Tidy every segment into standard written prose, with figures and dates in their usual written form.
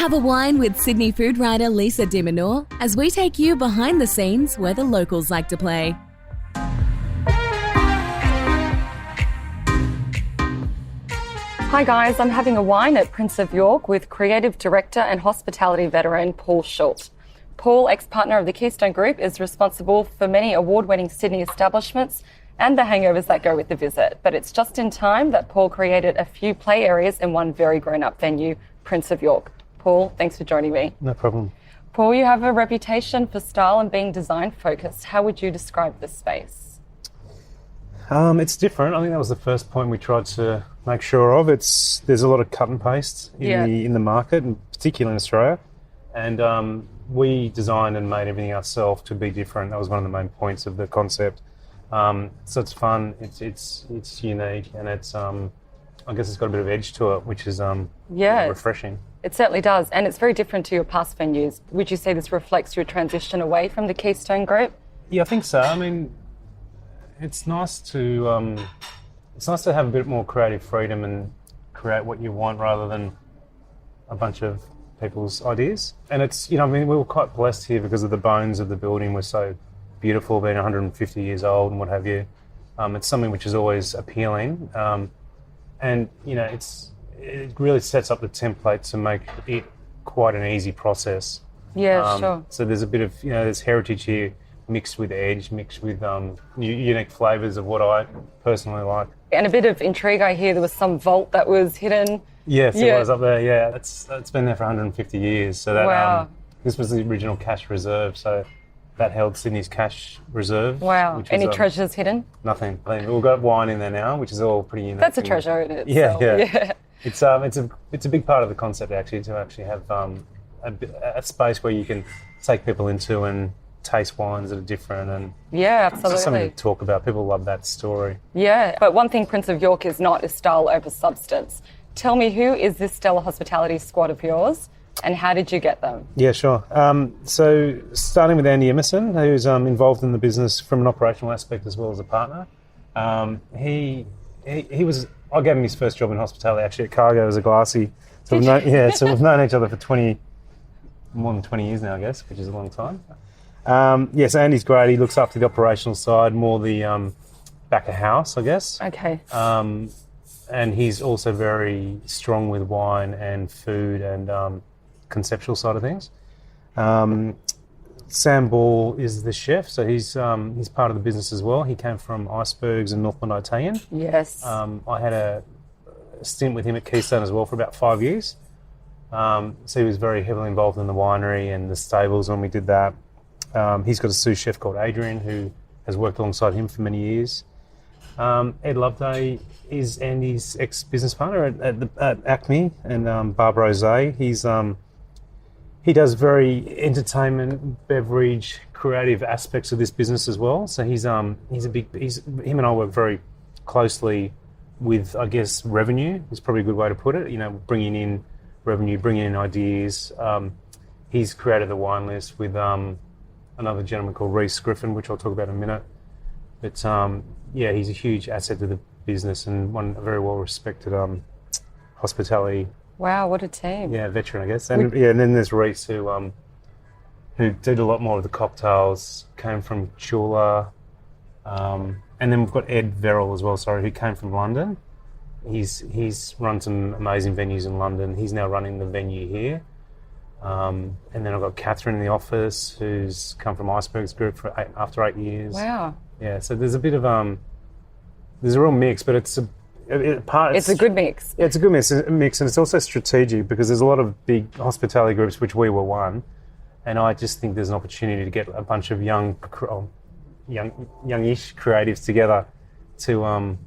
Have a wine with Sydney food writer Lisa Diminor as we take you behind the scenes where the locals like to play. Hi guys, I'm having a wine at Prince of York with Creative Director and Hospitality veteran Paul Schulte. Paul, ex-partner of the Keystone Group, is responsible for many award-winning Sydney establishments and the hangovers that go with the visit. But it's just in time that Paul created a few play areas in one very grown-up venue, Prince of York. Paul, thanks for joining me. No problem. Paul, you have a reputation for style and being design-focused. How would you describe this space? It's different. I think that was the first point we tried to make sure of. There's a lot of cut and paste in the market, and particularly in Australia. And we designed and made everything ourselves to be different. That was one of the main points of the concept. So it's fun. It's unique, and it's I guess it's got a bit of edge to it, which is refreshing. It certainly does, and it's very different to your past venues. Would you say this reflects your transition away from the Keystone Group? Yeah, I think so. I mean, it's nice to have a bit more creative freedom and create what you want rather than a bunch of people's ideas. And it's, I mean, we were quite blessed here because of the bones of the building were so beautiful, being 150 years old and what have you. It's something which is always appealing, and it really sets up the template to make it quite an easy process. Yeah, sure. So there's a bit of, there's heritage here mixed with edge, mixed with unique flavours of what I personally like. And a bit of intrigue, I hear there was some vault that was hidden. Yes, it was up there, yeah. It's been there for 150 years. So that wow. This was the original cash reserve, so that held Sydney's cash reserve. Wow. Any treasures hidden? Nothing. I mean, we've got wine in there now, which is all pretty unique. That's a treasure in it. Yeah. It's a big part of the concept actually to actually have a space where you can take people into and taste wines that are different, and absolutely. Something to talk about. People love that story. Yeah, but one thing Prince of York is not is style over substance. Tell me, who is this stellar hospitality squad of yours, and how did you get them? Yeah, sure. So starting with Andy Emerson, who's involved in the business from an operational aspect as well as a partner. He was. I gave him his first job in hospitality actually at Cargo as a glassy. So we've known each other for more than 20 years now, I guess, which is a long time. So Andy's great. He looks after the operational side, more the back of house, I guess. Okay. And he's also very strong with wine and food and conceptual side of things. Sam Ball is the chef, so he's part of the business as well. He came from Icebergs and Northland Italian. Yes. I had a stint with him at Keystone as well for about 5 years. So he was very heavily involved in the winery and the stables when we did that. He's got a sous chef called Adrian who has worked alongside him for many years. Ed Loveday is Andy's ex-business partner at Acme, and Barbara Rose. He does very entertainment, beverage, creative aspects of this business as well. So him and I work very closely with, I guess, revenue is probably a good way to put it. Bringing in revenue, bringing in ideas. He's created the wine list with another gentleman called Reece Griffin, which I'll talk about in a minute. But he's a huge asset to the business and a very well-respected hospitality. Wow, what a team! Yeah, veteran, I guess. And then there's Reece who did a lot more of the cocktails, came from Schulte, and then we've got Ed Verrill as well. Who came from London. He's run some amazing venues in London. He's now running the venue here. And then I've got Catherine in the office, who's come from Icebergs Group after 8 years. Wow. Yeah, so there's a bit of there's a real mix, but it's a good mix. Yeah, it's a good mix, and it's also strategic because there's a lot of big hospitality groups, which we were one, and I just think there's an opportunity to get a bunch of youngish creatives together to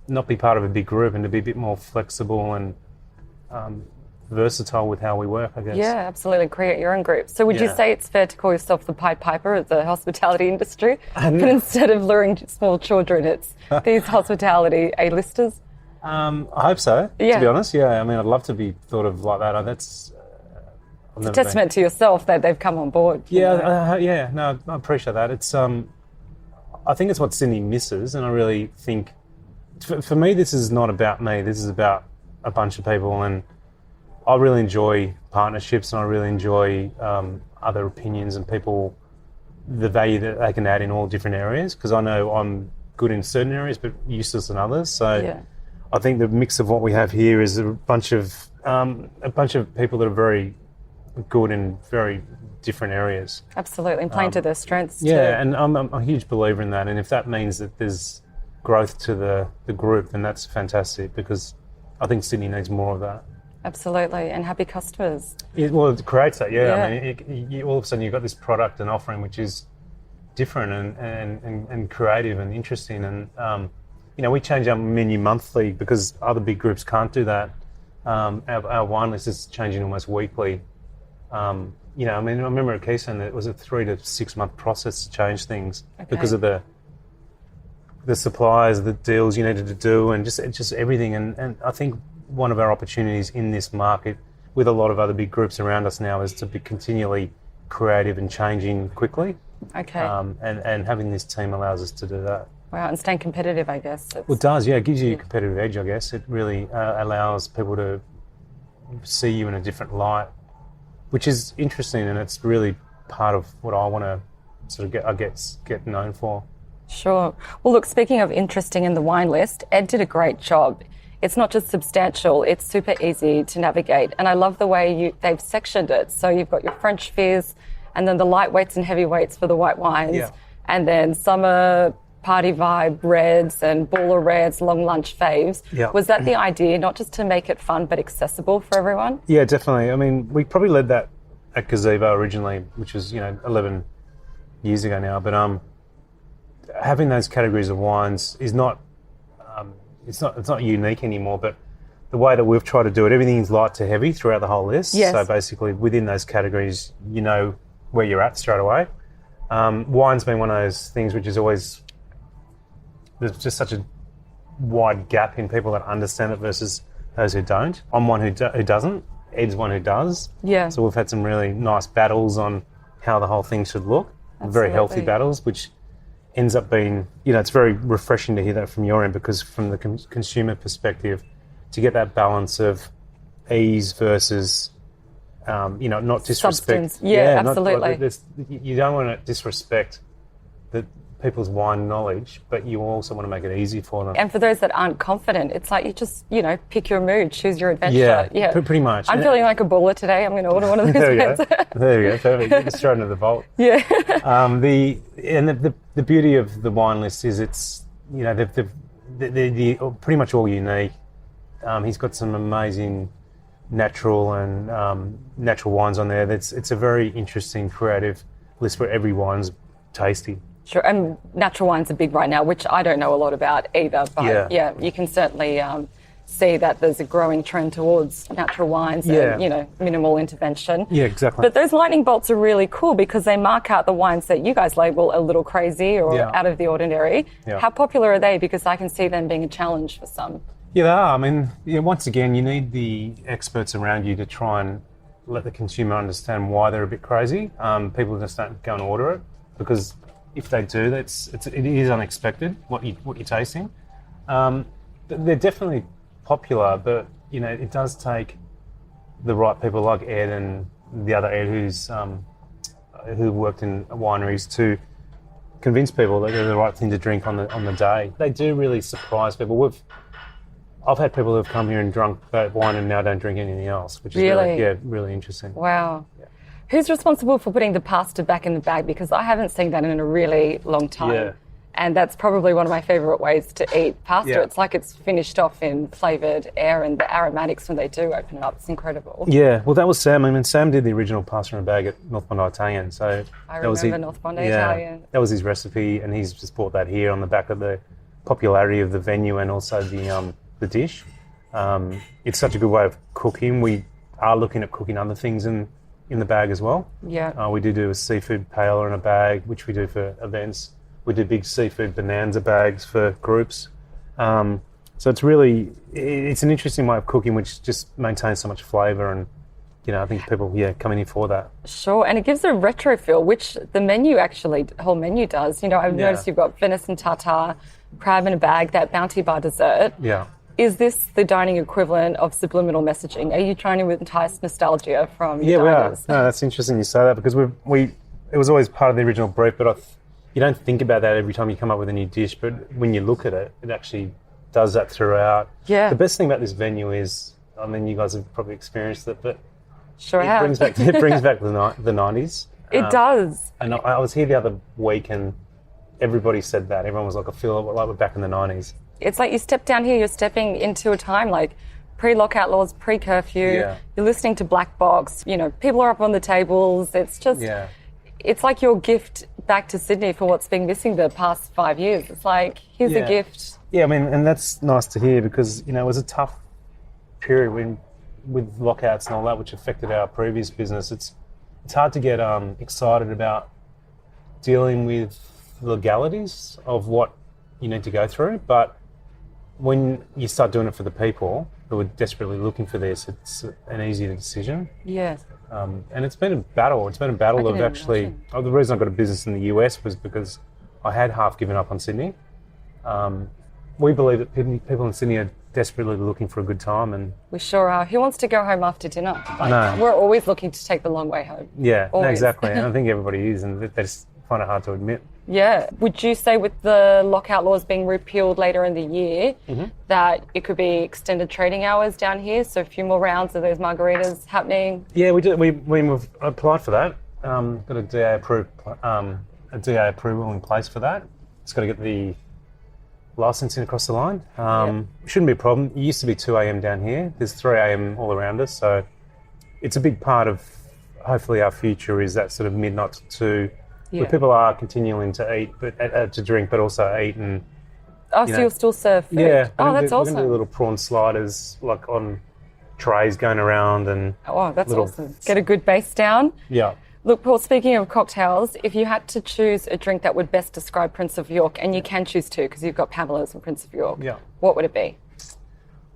not be part of a big group and to be a bit more flexible and versatile with how we work, I guess. Yeah, absolutely. Create your own group. So would you say it's fair to call yourself the Pied Piper of the hospitality industry? But instead of luring small children, it's these hospitality A-listers? I hope so, to be honest. Yeah, I mean, I'd love to be thought of like that. That's it's a testament to yourself that they've come on board. Yeah, no, I appreciate that. It's I think it's what Sydney misses, and I really think, for me, this is not about me. This is about a bunch of people, and I really enjoy partnerships, and I really enjoy other opinions and people, the value that they can add in all different areas, because I know I'm good in certain areas but useless in others. So I think the mix of what we have here is a bunch of people that are very good in very different areas. Absolutely, and playing to their strengths too. Yeah, and I'm a huge believer in that, and if that means that there's growth to the group, then that's fantastic, because I think Sydney needs more of that. Absolutely, and happy customers. It creates that, yeah. I mean, all of a sudden you've got this product and offering which is different and creative and interesting. And, we change our menu monthly because other big groups can't do that. Our wine list is changing almost weekly. I remember at Keystone that it was a 3 to 6 month process to change things because of the suppliers, the deals you needed to do, and just everything. And I think one of our opportunities in this market with a lot of other big groups around us now is to be continually creative and changing quickly. Okay. And having this team allows us to do that. Wow, and staying competitive, I guess. Well, it does, yeah. It gives you a competitive edge, I guess. It really allows people to see you in a different light, which is interesting, and it's really part of what I want to sort of get known for. Sure. Well, look, speaking of interesting in the wine list, Ed did a great job. It's not just substantial, it's super easy to navigate. And I love the way they've sectioned it. So you've got your French fizz, and then the lightweights and heavyweights for the white wines, and then summer party vibe reds and baller reds, long lunch faves. Yeah. Was that the idea, not just to make it fun but accessible for everyone? Yeah, definitely. I mean, we probably led that at Gazebo originally, which was 11 years ago now. But having those categories of wines is not it's not unique anymore. But the way that we've tried to do it, everything's light to heavy throughout the whole list. Yes. So basically, within those categories, you know where you're at straight away. Wine's been one of those things which is always, there's just such a wide gap in people that understand it versus those who don't. I'm one who doesn't. Ed's one who does. Yeah. So we've had some really nice battles on how the whole thing should look. Absolutely. Very healthy battles, which ends up being, it's very refreshing to hear that from your end, because from the consumer perspective, to get that balance of ease versus, not disrespect. Substance. Yeah, absolutely. You don't want to disrespect people's wine knowledge, but you also want to make it easy for them. And for those that aren't confident, it's like you just, pick your mood, choose your adventure. Yeah. Pretty much. I'm feeling like a baller today. I'm going to order one of those. There we go. Perfect. You just throw it into the vault. Yeah. The beauty of the wine list is it's, they're pretty much all unique. He's got some amazing natural wines on there. It's a very interesting, creative list where every wine's tasty. Sure, and natural wines are big right now, which I don't know a lot about either, but yeah you can certainly see that there's a growing trend towards natural wines and, minimal intervention. Yeah, exactly. But those lightning bolts are really cool because they mark out the wines that you guys label a little crazy or out of the ordinary. Yeah. How popular are they? Because I can see them being a challenge for some. Yeah, they are. I mean, once again, you need the experts around you to try and let the consumer understand why they're a bit crazy. People just don't go and order it, because if they do, it is unexpected what you're tasting. They're definitely popular, but it does take the right people like Ed and the other Ed who worked in wineries to convince people that they're the right thing to drink on the day. They do really surprise people. I've had people who have come here and drunk that wine and now don't drink anything else, which is really interesting. Wow. Yeah. Who's responsible for putting the pasta back in the bag? Because I haven't seen that in a really long time. Yeah. And that's probably one of my favourite ways to eat pasta. Yeah. It's like it's finished off in flavoured air, and the aromatics when they do open it up, it's incredible. Yeah, well, that was Sam. I mean, Sam did the original pasta in a bag at North Bondi Italian. So I remember North Bondi Italian. That was his recipe, and he's just brought that here on the back of the popularity of the venue and also the dish. It's such a good way of cooking. We are looking at cooking other things in the bag as well. Yeah. We do a seafood paella in a bag, which we do for events. We do big seafood bonanza bags for groups. So it's an interesting way of cooking, which just maintains so much flavour, and I think people come in here for that. Sure, and it gives a retro feel, which the whole menu does. I've noticed you've got venison tartare, crab in a bag, that Bounty Bar dessert. Yeah. Is this the dining equivalent of subliminal messaging? Are you trying to entice nostalgia from your diners? We are. No, that's interesting you say that because it was always part of the original brief, but you don't think about that every time you come up with a new dish, but when you look at it, it actually does that throughout. Yeah. The best thing about this venue is, I mean, you guys have probably experienced it, but Sure have. it brings back the 90s. It does. And I was here the other week and everybody said that. Everyone was like, I feel like we're back in the 90s. It's like you step down here, you're stepping into a time like pre-lockout laws, pre-curfew. Yeah. You're listening to Black Box. You know, people are up on the tables. It's just, it's like your gift back to Sydney for what's been missing the past 5 years. It's like, here's a gift. Yeah, I mean, and that's nice to hear because, you know, it was a tough period with lockouts and all that, which affected our previous business. It's hard to get excited about dealing with the legalities of what you need to go through, but when you start doing it for the people who are desperately looking for this, it's an easier decision. Yes. And it's been a battle. It's been a battle of actually... Oh, the reason I got a business in the US was because I had half given up on Sydney. We believe that people in Sydney are desperately looking for a good time. And we sure are. Who wants to go home after dinner? No. We're always looking to take the long way home. Yeah, no, Always. exactly. And I think everybody is, and they just find it hard to admit. Yeah. Would you say with the lockout laws being repealed later in the year that it could be extended trading hours down here, so a few more rounds of those margaritas happening? Yeah, we did. We've applied for that. Got a DA approval in place for that. It's got to get the licensing across the line. Shouldn't be a problem. It used to be 2 a.m. down here. There's 3 a.m. all around us, so it's a big part of hopefully our future is that sort of midnight to 2. Where people are continuing to eat, but to drink, but also eat and. Oh, so you'll still serve food? Yeah. That's awesome. We're going to do little prawn sliders like on trays going around and. Oh, that's awesome. Get a good base down. Yeah. Look, Paul, speaking of cocktails, if you had to choose a drink that would best describe Prince of York, and you can choose two because you've got Pamela's and Prince of York, what would it be?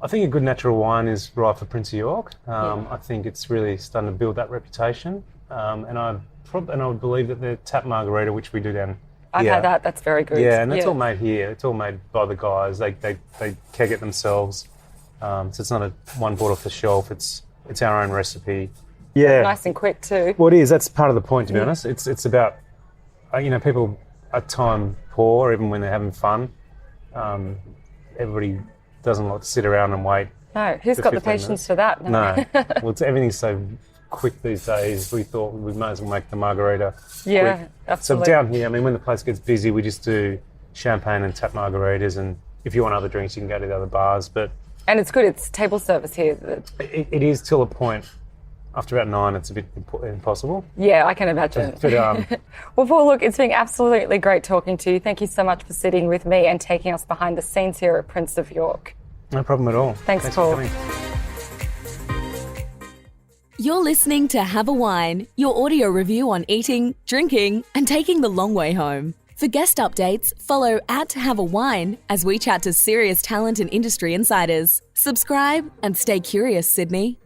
I think a good natural wine is right for Prince of York. I think it's really starting to build that reputation, and I would believe that the tap margarita, which we do down I've had that. That's very good. Yeah, and that's all made here. It's all made by the guys. They keg it themselves. So it's not one bought off the shelf. It's our own recipe. Yeah, nice and quick too. Well, it is. That's part of the point, to be honest. It's about people are time poor, even when they're having fun. Everybody doesn't like to sit around and wait. No, who's got the patience for that? No. Well, everything's so quick these days. We thought we might as well make the margarita quick. Absolutely. So down here, I mean, when the place gets busy, we just do champagne and tap margaritas, and if you want other drinks, you can go to the other bars. And it's good. It's table service here. It is till a point. After about 9, it's a bit impossible. Yeah, I can imagine. But, well, Paul, look, it's been absolutely great talking to you. Thank you so much for sitting with me and taking us behind the scenes here at Prince of York. No problem at all. Thanks Paul. For coming. You're listening to Have a Wine, your audio review on eating, drinking, and taking the long way home. For guest updates, follow @HaveAWine as we chat to serious talent and industry insiders. Subscribe and stay curious, Sydney.